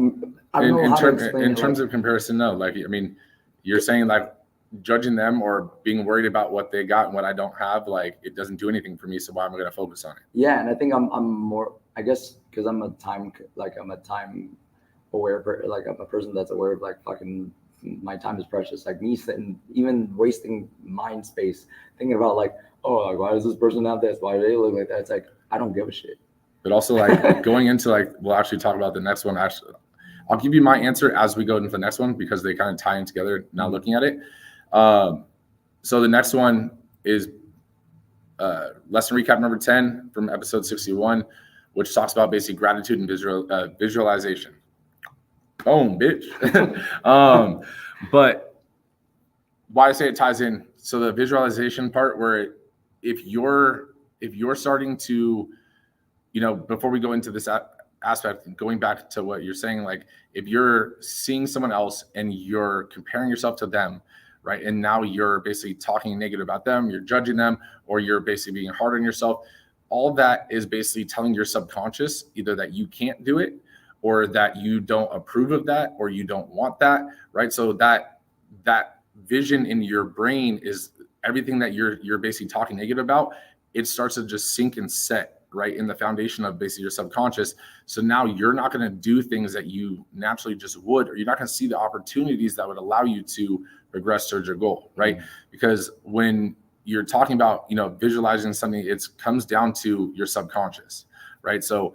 I don't know how to explain it. In terms of comparison, no. Like, I mean, you're saying like, judging them or being worried about what they got and what I don't have, like it doesn't do anything for me. So why am I going to focus on it? Yeah, and I think I'm more, I guess, because I'm a time aware, like I'm a person that's aware of like fucking my time is precious. Like me sitting, even wasting mind space thinking about like, oh, like why does this person have this? Why do they look like that? It's like I don't give a shit. But also like going into like, we'll actually talk about the next one. Actually, I'll give you my answer as we go into the next one because they kind of tie in together now looking at it. So the next one is lesson recap number 10 from episode 61, which talks about basically gratitude and visualization. Boom, bitch. But why I say it ties in. So the visualization part where if you're starting to, before we go into this aspect, going back to what you're saying, like if you're seeing someone else and you're comparing yourself to them, right? And now you're basically talking negative about them, you're judging them, or you're basically being hard on yourself. All that is basically telling your subconscious either that you can't do it or that you don't approve of that or you don't want that, right? So that vision in your brain is everything that you're basically talking negative about. It starts to just sink and set right in the foundation of basically your subconscious. So now you're not going to do things that you naturally just would, or you're not going to see the opportunities that would allow you to progress towards your goal, right? Because when you're talking about, visualizing something, it comes down to your subconscious, right? So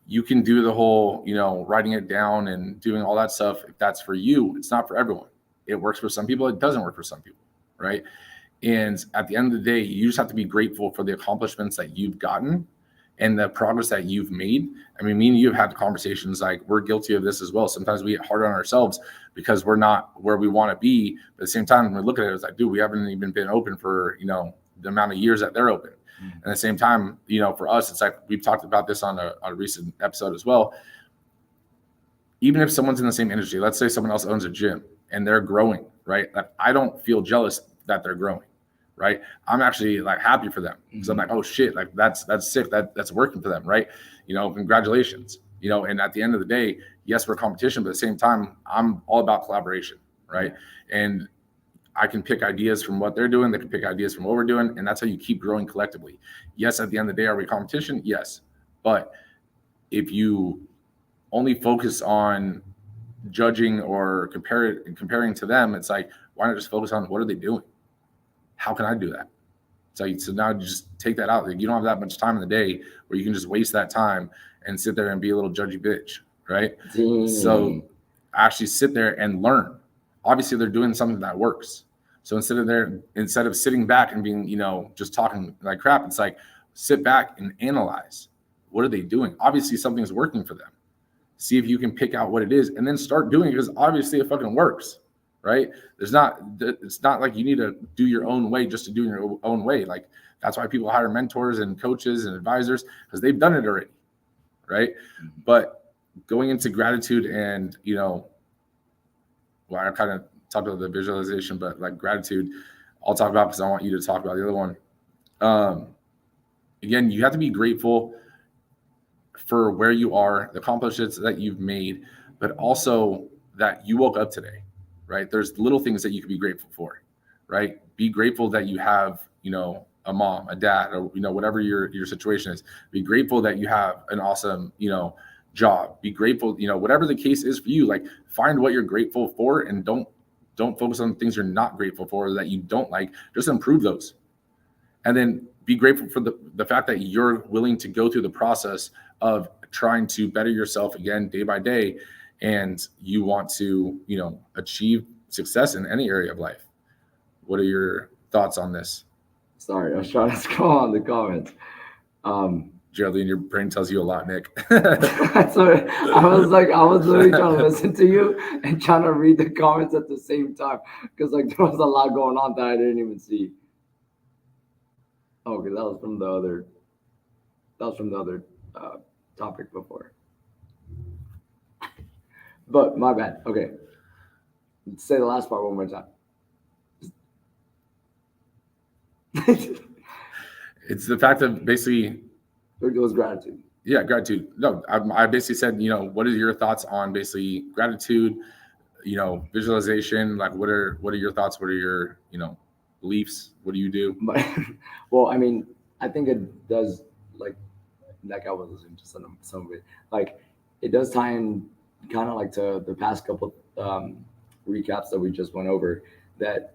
you can do the whole, writing it down and doing all that stuff. If that's for you, it's not for everyone. It works for some people. It doesn't work for some people, right? And at the end of the day, you just have to be grateful for the accomplishments that you've gotten and the progress that you've made. I mean, me and you have had conversations like we're guilty of this as well. Sometimes we get hard on ourselves because we're not where we want to be. But at the same time, when we look at it, it's like, dude, we haven't even been open for, the amount of years that they're open. And at the same time, for us, it's like we've talked about this on a recent episode as well. Even if someone's in the same industry, let's say someone else owns a gym and they're growing, right? Like, I don't feel jealous that they're growing. Right. I'm actually like happy for them because I'm like, oh shit, like that's sick. That's working for them. Right. Congratulations, and at the end of the day, yes, we're competition, but at the same time, I'm all about collaboration. Right. And I can pick ideas from what they're doing. They can pick ideas from what we're doing. And that's how you keep growing collectively. Yes. At the end of the day, are we competition? Yes. But if you only focus on judging or comparing to them, it's like, why not just focus on what are they doing? How can I do that? So now you just take that out. Like, you don't have that much time in the day where you can just waste that time and sit there and be a little judgy bitch, right? So actually sit there and learn. Obviously, they're doing something that works. So instead of sitting back and being, just talking like crap, it's like sit back and analyze. What are they doing? Obviously, something's working for them. See if you can pick out what it is and then start doing it because obviously it fucking works. Right? It's not like you need to do your own way just to do your own way. Like that's why people hire mentors and coaches and advisors because they've done it already. Right. But going into gratitude and, well, I kind of talked about the visualization, but like gratitude, I'll talk about because I want you to talk about the other one. Again, you have to be grateful for where you are, the accomplishments that you've made, but also that you woke up today. Right. There's little things that you can be grateful for, right? Be grateful that you have, a mom, a dad, or, whatever your situation is. Be grateful that you have an awesome, job. Be grateful, whatever the case is for you, like find what you're grateful for and don't focus on things you're not grateful for or that you don't like, just improve those. And then be grateful for the fact that you're willing to go through the process of trying to better yourself again, day by day. And you want to, achieve success in any area of life. What are your thoughts on this? Sorry, I was trying to scroll on the comments. Geraldine, your brain tells you a lot, Nick. Sorry, I was literally trying to listen to you and trying to read the comments at the same time because like there was a lot going on that I didn't even see. Oh, because that was from the other topic before. But my bad. Okay. Say the last part one more time. It's the fact of basically. It was gratitude. Yeah, gratitude. No, I basically said, what are your thoughts on basically gratitude, visualization? Like, what are your thoughts? What are your, beliefs? What do you do? But well, I mean, I think it does, like I was listening to some of it. Like, it does tie in kind of like to the past couple recaps that we just went over. That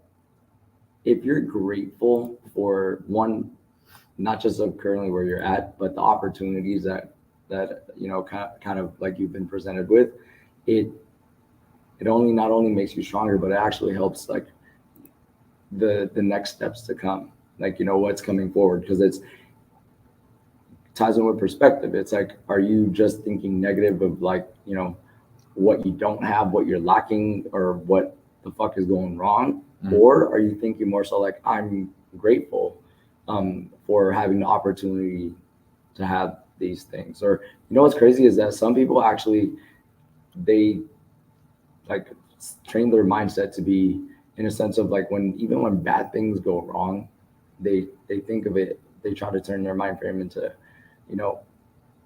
if you're grateful for one, not just of currently where you're at, but the opportunities that kind of like you've been presented with, it only not only makes you stronger, but it actually helps like the next steps to come, like what's coming forward, because it's ties in with perspective. It's like, are you just thinking negative of like what you don't have, what you're lacking, or what the fuck is going wrong? Or are you thinking more so like, I'm grateful for having the opportunity to have these things? Or what's crazy is that some people actually, they like train their mindset to be in a sense of like, even when bad things go wrong, they think of it, they try to turn their mind frame into,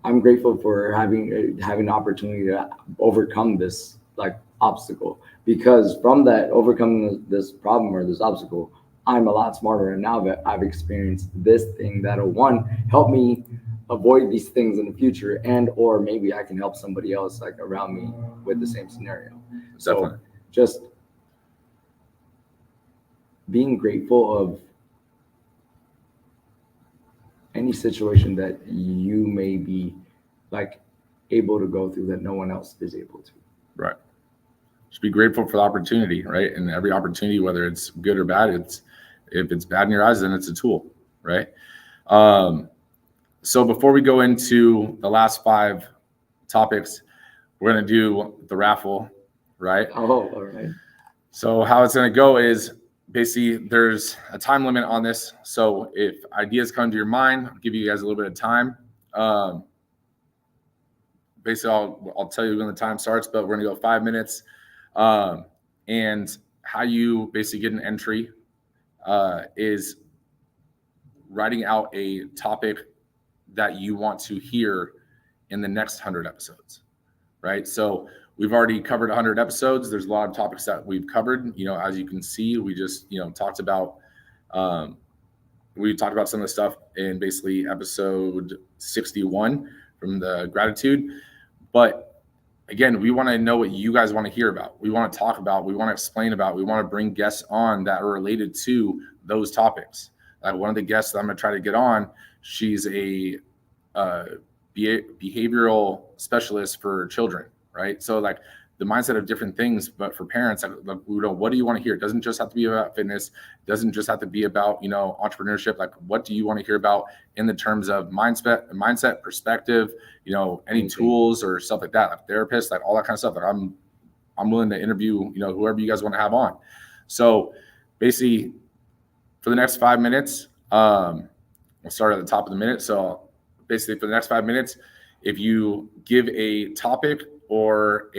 I'm grateful for having the opportunity to overcome this like obstacle, because from that overcoming this problem or this obstacle, I'm a lot smarter, and now that I've experienced this thing, that'll one help me avoid these things in the future, and or maybe I can help somebody else like around me with the same scenario. So just being grateful of any situation that you may be like able to go through that no one else is able to. Right. Just be grateful for the opportunity, right? And every opportunity, whether it's good or bad, if it's bad in your eyes, then it's a tool, right? So before we go into the last 5 topics, we're going to do the raffle, right? Oh, all right. So how it's going to go is basically there's a time limit on this. So if ideas come to your mind, I'll give you guys a little bit of time. Basically, I'll tell you when the time starts, but we're going to go 5 minutes. And how you basically get an entry is writing out a topic that you want to hear in the next 100 episodes, right? So we've already covered 100 episodes. There's a lot of topics that we've covered. As you can see, we just, talked about some of the stuff in basically episode 61 from the gratitude. But again, we want to know what you guys want to hear about. We want to talk about, we want to explain about, we want to bring guests on that are related to those topics. Like one of the guests that I'm going to try to get on, she's a behavioral specialist for children, right? So like the mindset of different things, but for parents, like, what do you want to hear? It doesn't just have to be about fitness. It doesn't just have to be about, entrepreneurship. Like, what do you want to hear about in the terms of mindset, perspective, any tools or stuff like that, like therapists, like all that kind of stuff. Like I'm willing to interview, whoever you guys want to have on. So basically for the next 5 minutes, we'll start at the top of the minute. So basically for the next 5 minutes, if you give a topic or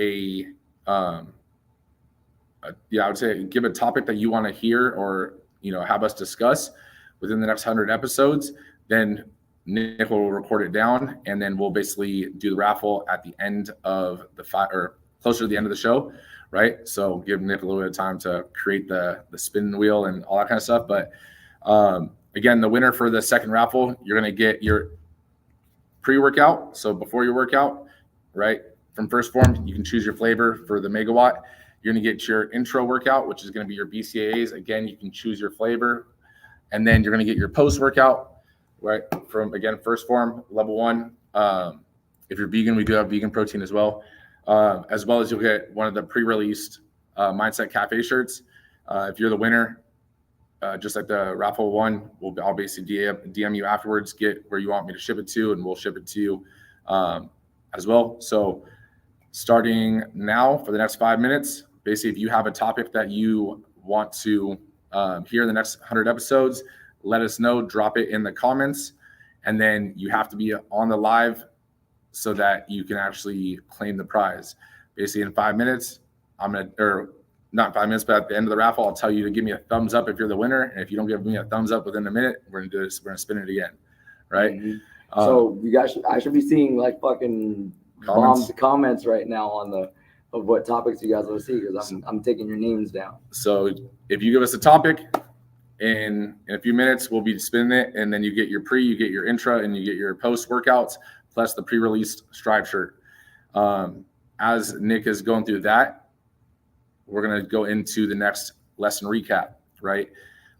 I would say give a topic that you want to hear or, have us discuss within the next 100 episodes, then Nick will record it down, and then we'll basically do the raffle at the end of the or closer to the end of the show, right? So give Nick a little bit of time to create the spin wheel and all that kind of stuff. But again, the winner for the second raffle, you're going to get your pre-workout. So before your workout, right, from First Form, you can choose your flavor for the megawatt. You're going to get your intro workout, which is going to be your BCAAs. Again, you can choose your flavor. And then you're going to get your post-workout, right, from, again, First Form, level 1. If you're vegan, we do have vegan protein as well as you'll get one of the pre-released Mindset Cafe shirts. If you're the winner, just like the raffle one, I'll basically DM you afterwards, get where you want me to ship it to, and we'll ship it to you as well. So starting now for the next 5 minutes, basically, if you have a topic that you want to hear in the next 100 episodes, let us know, drop it in the comments, and then you have to be on the live so that you can actually claim the prize. Basically, in 5 minutes, not 5 minutes, but at the end of the raffle, I'll tell you to give me a thumbs up if you're the winner. And if you don't give me a thumbs up within a minute, we're gonna do this. We're gonna spin it again, right? Mm-hmm. So you guys, I should be seeing like fucking comments right now on of what topics you guys want to see, because I'm taking your names down. So if you give us a topic, in a few minutes we'll be spinning it, and then you get your pre, you get your intra, and you get your post workouts plus the pre-released Strive shirt. As Nick is going through that, we're going to go into the next lesson recap, right?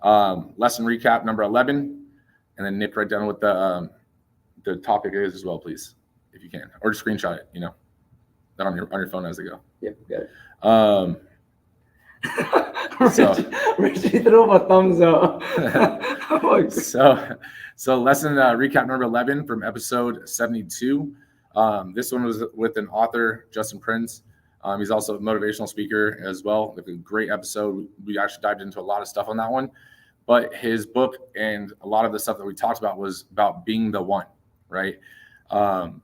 Lesson recap number 11, and then Nick, write down what the topic is as well, please, if you can, or just screenshot it, that on your phone as they go. Yep, got it. Richie threw up a thumbs up. So lesson recap number 11 from episode 72. This one was with an author, Justin Prince. He's also a motivational speaker as well. Like a great episode. We actually dived into a lot of stuff on that one. But his book and a lot of the stuff that we talked about was about being the one, right? And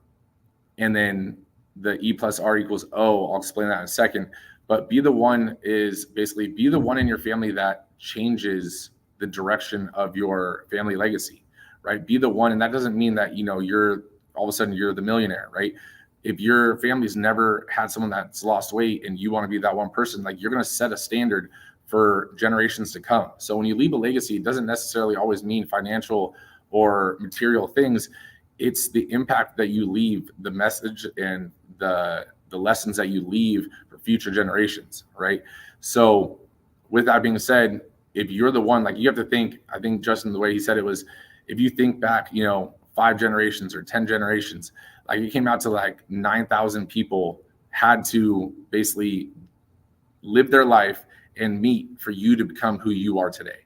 then the E plus R equals O. I'll explain that in a second. But be the one is basically be the one in your family that changes the direction of your family legacy, right? Be the one. And that doesn't mean that, you're all of a sudden you're the millionaire, right? If your family's never had someone that's lost weight and you want to be that one person, like you're going to set a standard for generations to come. So when you leave a legacy, it doesn't necessarily always mean financial or material things. It's the impact that you leave, the message and the lessons that you leave for future generations, right? So with that being said, if you're the one, like you have to think, I think Justin, the way he said it was, if you think back, 5 generations or 10 generations, like it came out to like 9,000 people had to basically live their life and meet for you to become who you are today,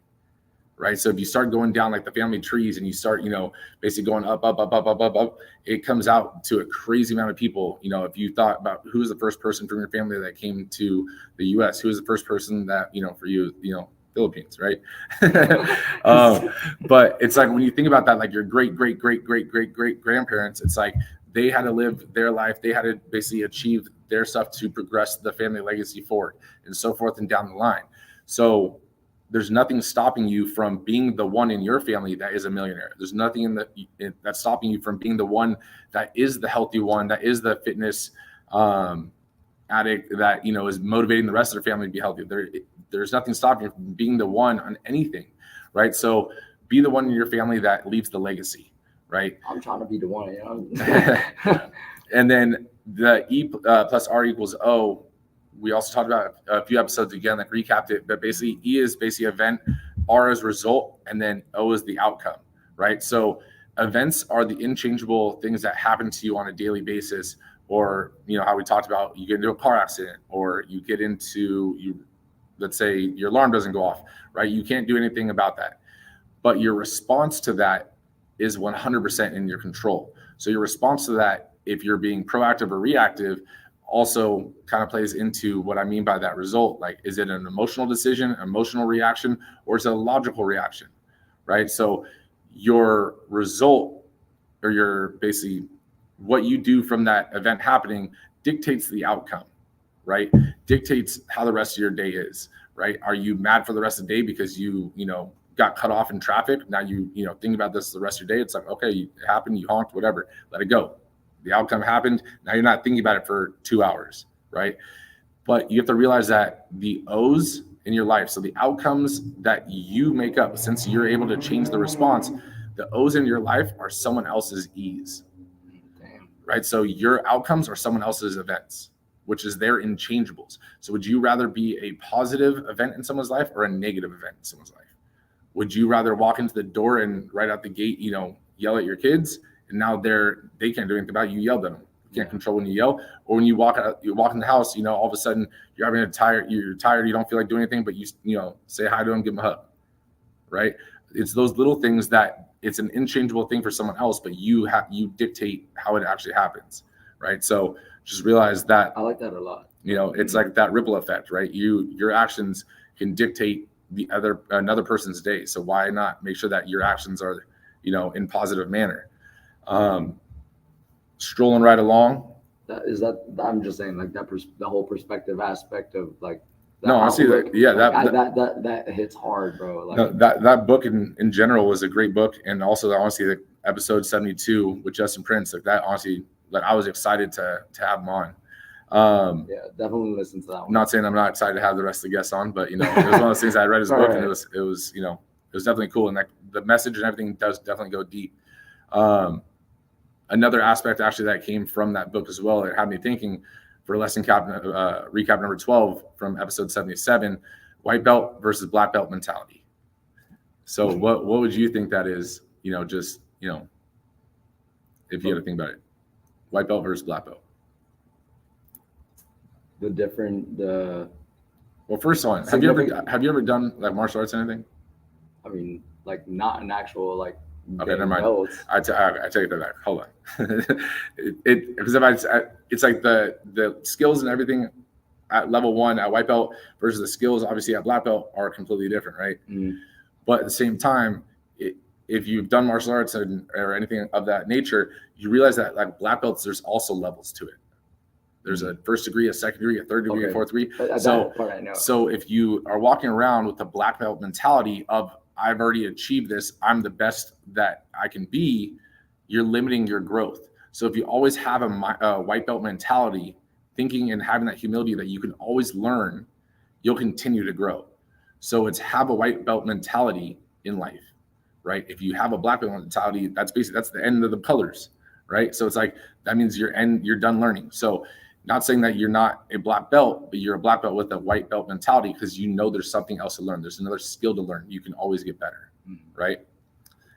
right? So if you start going down like the family trees and you start, basically going up, it comes out to a crazy amount of people. If you thought about who was the first person from your family that came to the U.S., who was the first person that, for you, Philippines, right? But it's like when you think about that, like your great grandparents, it's like they had to live their life. They had to basically achieve their stuff to progress the family legacy forward and so forth and down the line. So there's nothing stopping you from being the one in your family that is a millionaire. There's nothing that's stopping you from being the one that is the healthy one, that is the fitness addict that, is motivating the rest of their family to be healthy. There's nothing stopping you from being the one on anything, right? So be the one in your family that leaves the legacy, right? I'm trying to be the one, And then the E plus R equals O, we also talked about a few episodes again, like recapped it, but basically E is basically event, R is result, and then O is the outcome, right? So events are the inchangeable things that happen to you on a daily basis, or, how we talked about, you get into a car accident, or you get into, let's say your alarm doesn't go off, right? You can't do anything about that. But your response to that is 100% in your control. So your response to that, if you're being proactive or reactive, also kind of plays into what I mean by that result. Like, is it an emotional decision, emotional reaction, or is it a logical reaction, right? So your result, or your basically what you do from that event happening, dictates the outcome, right? Dictates how the rest of your day is, right? Are you mad for the rest of the day because you got cut off in traffic? Now you think about this the rest of your day. It's like, okay, it happened, you honked, whatever, let it go. The outcome happened. Now you're not thinking about it for 2 hours, right? But you have to realize that the O's in your life, so the outcomes that you make up, since you're able to change the response, the O's in your life are someone else's E's. Damn. Right? So your outcomes are someone else's events, which is their inchangeables. So would you rather be a positive event in someone's life or a negative event in someone's life? Would you rather walk into the door and right out the gate, yell at your kids, and now they can't do anything about it, you yelled at them? You can't control when you yell. Or when you walk in the house, all of a sudden you're tired, you don't feel like doing anything, but you say hi to them, give them a hug, right? It's those little things that it's an inchangeable thing for someone else, but you dictate how it actually happens, right? So just realize that. I like that a lot. It's like that ripple effect, right? Your actions can dictate another person's day. So why not make sure that your actions are, in positive manner? Strolling right along. I'm just saying, like the whole perspective aspect of like. No, honestly, that hits hard, bro. Like, no, that book in general was a great book, and also honestly, the episode 72 with Justin Prince, like that honestly, like I was excited to have him Yeah, definitely listen to that one. I'm not saying I'm not excited to have the rest of the guests on, but it was one of those things I read his book, and it was it was definitely cool, and like the message and everything does definitely go deep. Another aspect actually that came from that book as well, it had me thinking for lesson recap number 12 from episode 77, white belt versus black belt mentality. So what would you think that is? If you had to think about it, white belt versus black belt. Well, first one, have you ever done like martial arts or anything? I mean, like not an actual like. Okay, never mind. I take that back. Hold on. Because it's like the skills and everything at level 1 at white belt versus the skills obviously at black belt are completely different, right? Mm. But at the same time, if you've done martial arts or anything of that nature, you realize that like black belts, there's also levels to it. There's a first degree, a second degree, a third degree, a fourth degree. So if you are walking around with the black belt mentality of I've already achieved this, I'm the best that I can be, you're limiting your growth. So if you always have a white belt mentality, thinking and having that humility that you can always learn, you'll continue to grow. So it's have a white belt mentality in life, right? If you have a black belt mentality, that's the end of the colors, right? So it's like, that means you're done learning. So not saying that you're not a black belt, but you're a black belt with a white belt mentality because there's something else to learn. There's another skill to learn. You can always get better, right?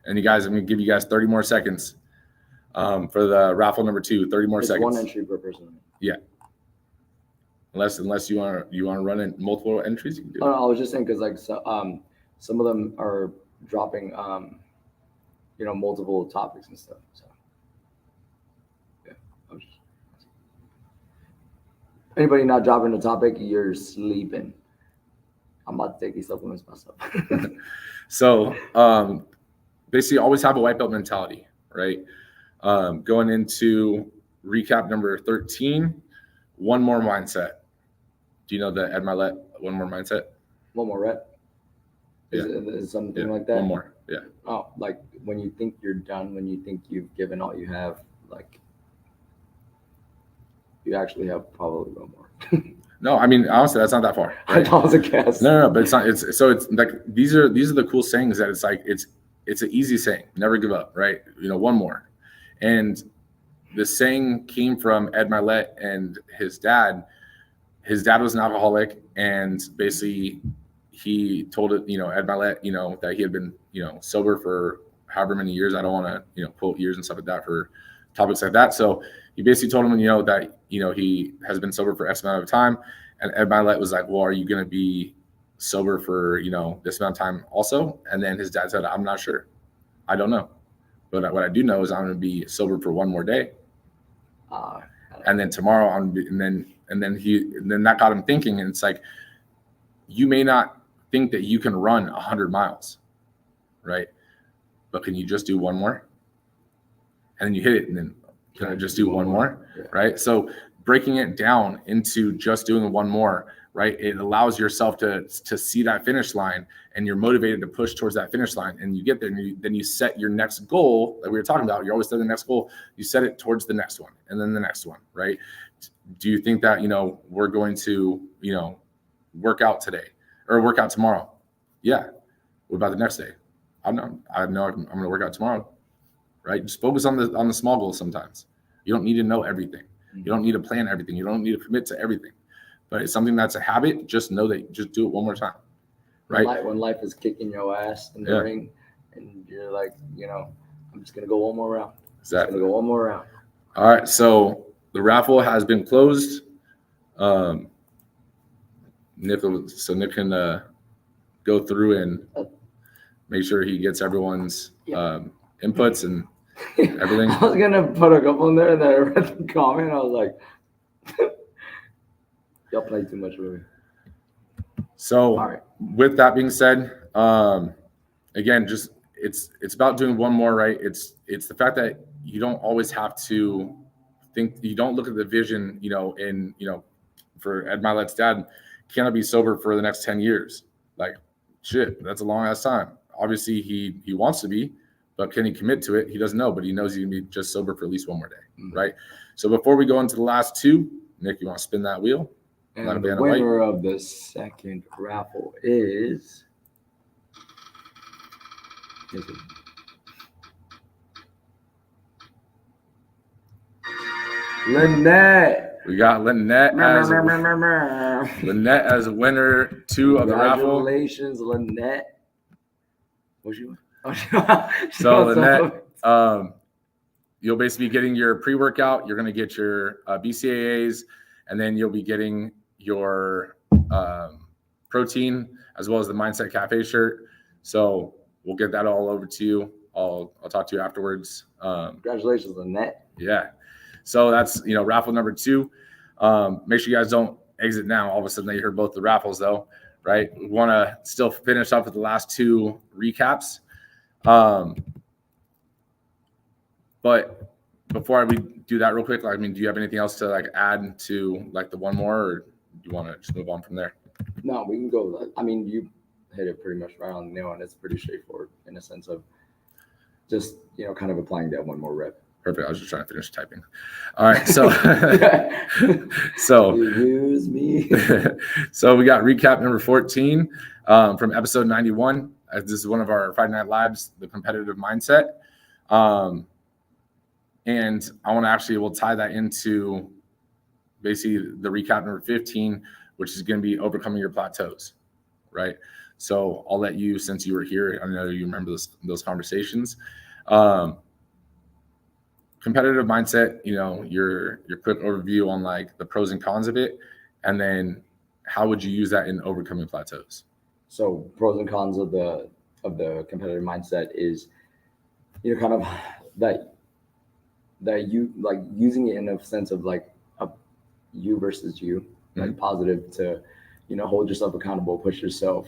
And you guys, I'm going to give you guys 30 more seconds for the raffle number 2. 30 more seconds. 1 entry per person. Yeah. Unless you want to run in multiple entries, you can do it. No, I was just saying because like some of them are dropping multiple topics and stuff. So yeah, anybody not dropping the topic, you're sleeping. I'm about to take these supplements myself. So basically always have a white belt mentality, right? Going into recap number 13, one more mindset. Do you know the Ed Milet one more mindset? One more rep? Is it something like that? One more, yeah. Oh, like when you think you're done, when you think you've given all you have, like you actually have probably one more. No, I mean honestly, that's not that far. Right? I thought it was a guess. No, but it's not. It's like these are the cool sayings that it's like it's an easy saying. Never give up, right? One more, and the saying came from Ed Milet and his dad. His dad was an alcoholic, and basically he told it, Ed Milet, that he had been, sober for however many years. I don't want to, quote years and stuff like that for topics like that. So he basically told him, that, he has been sober for X amount of time. And Ed Milet was like, well, are you going to be sober for, this amount of time also? And then his dad said, I'm not sure. I don't know. But what I do know is I'm going to be sober for one more day. And then tomorrow and then that got him thinking. And it's like, you may not think that you can run 100 miles, right? But can you just do one more? And then you hit it, and then can I just do one more? Yeah. Right? So breaking it down into just doing one more, right? It allows yourself to see that finish line, and you're motivated to push towards that finish line. And you get there, and then you set your next goal that we were talking about. You're always setting the next goal. You set it towards the next one, and then the next one, right? Do you think that, we're going to, work out today or work out tomorrow? Yeah. What about the next day? I know I'm going to work out tomorrow, right? Just focus on the small goals sometimes. You don't need to know everything. You don't need to plan everything. You don't need to commit to everything. But it's something that's a habit. Just know that just do it one more time, right? When life is kicking your ass in the ring, and you're like, I'm just going to go one more round. Exactly. I'm going to go one more round. All right. So the raffle has been closed. Nick can go through and make sure he gets everyone's inputs and everything. I was gonna put a couple in there, and then I read the comment. I was like, "Y'all play too much with me." So, with that being said, again, just it's about doing one more, right? It's the fact that you don't always have to think. You don't look at the vision, for Ed Milet's dad. Cannot be sober for the next 10 years. Like, shit, that's a long ass time. Obviously, he wants to be, but can he commit to it? He doesn't know, but he knows he can be just sober for at least one more day, right? So before we go into the last two, Nick, you want to spin that wheel? And the winner of the second raffle is Lynette. We got Lynette as winner 2 of the raffle. Congratulations, Lynette. What's you? So Lynette, you'll basically be getting your pre-workout. You're going to get your BCAAs, and then you'll be getting your protein as well as the Mindset Cafe shirt. So we'll get that all over to you. I'll talk to you afterwards. Congratulations, Lynette. Yeah. So that's, raffle number 2. Make sure you guys don't exit now. All of a sudden you heard both the raffles though, right? We want to still finish up with the last 2 recaps. But before we do that real quick, do you have anything else to add to the one more, or do you want to just move on from there? No, we can go. You hit it pretty much right on the nail, and it's pretty straightforward in a sense of just, kind of applying that one more rep. Perfect. I was just trying to finish typing. All right. So, use me. So we got recap number 14 from episode 91. This is one of our Friday Night Lives, the competitive mindset. And I want to we'll tie that into basically the recap number 15, which is going to be overcoming your plateaus, right? So I'll let you, since you were here, I know you remember those conversations. Competitive mindset, your quick overview on the pros and cons of it, and then how would you use that in overcoming plateaus? So pros and cons of the competitive mindset is, kind of that you using it in a sense of a you versus you, positive to, hold yourself accountable, push yourself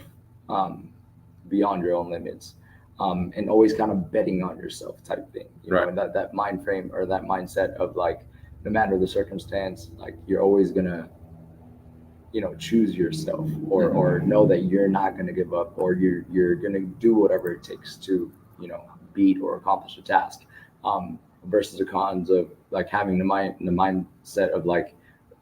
beyond your own limits. And always kind of betting on yourself type thing, right. know, that mind frame or that mindset of no matter the circumstance, you're always gonna, choose yourself or know that you're not gonna give up, or you're gonna do whatever it takes to, beat or accomplish a task. Versus the cons of having the mindset of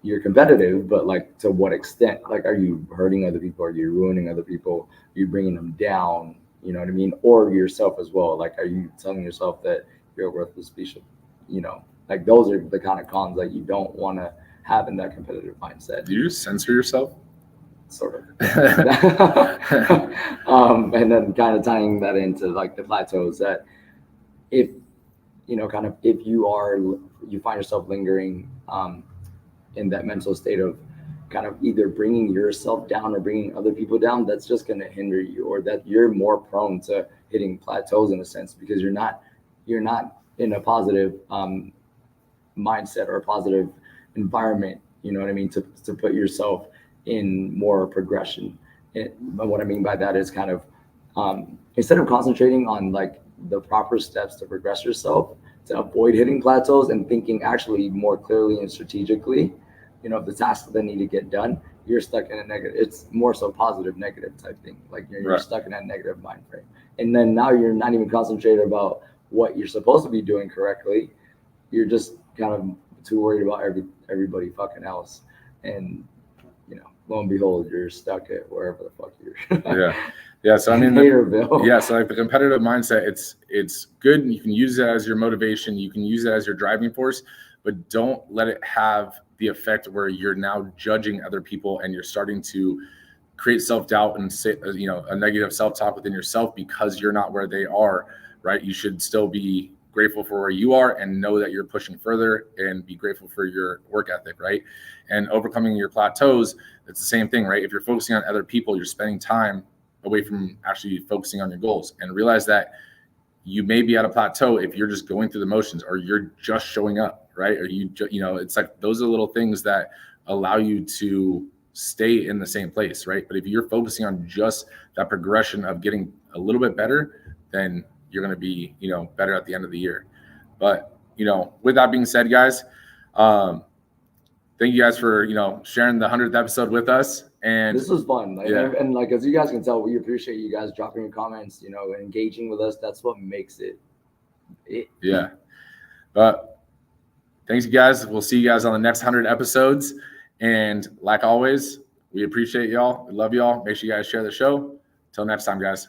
you're competitive, but to what extent? Are you hurting other people? Are you ruining other people? Are you bringing them down? You know what I mean? Or yourself as well. Are you telling yourself that you're a worthless piece of, those are the kind of cons that you don't want to have in that competitive mindset. Do you censor yourself? Sort of. And then kind of tying that into the plateaus, that if, if you find yourself lingering in that mental state of kind of either bringing yourself down or bringing other people down, that's just going to hinder you, or that you're more prone to hitting plateaus in a sense, because you're not in a positive mindset or a positive environment, to put yourself in more progression. But what I mean by that is kind of instead of concentrating on the proper steps to progress yourself, to avoid hitting plateaus, and thinking actually more clearly and strategically, the tasks that need to get done, you're stuck in a negative. It's more so positive, negative type thing. You're right. stuck in that negative mind frame. And then now you're not even concentrated about what you're supposed to be doing correctly. You're just kind of too worried about everybody fucking else. And, lo and behold, you're stuck at wherever the fuck you're. Yeah. So so the competitive mindset, it's good. You can use it as your motivation. You can use it as your driving force, but don't let it have the effect where you're now judging other people and you're starting to create self-doubt and say, a negative self-talk within yourself because you're not where they are, right? You should still be grateful for where you are and know that you're pushing further, and be grateful for your work ethic, right? And overcoming your plateaus, it's the same thing, right? If you're focusing on other people, you're spending time away from actually focusing on your goals, and realize that you may be at a plateau if you're just going through the motions, or you're just showing up, right? Or it's those are little things that allow you to stay in the same place, right? But if you're focusing on just that progression of getting a little bit better, then you're going to be, better at the end of the year. But, with that being said, guys, thank you guys for, sharing the 100th episode with us. And this was fun. And as you guys can tell, we appreciate you guys dropping your comments, engaging with us. That's what makes it. Yeah. But Thanks, you guys. We'll see you guys on the next 100 episodes. And like always, we appreciate y'all. We love y'all. Make sure you guys share the show. Till next time, guys.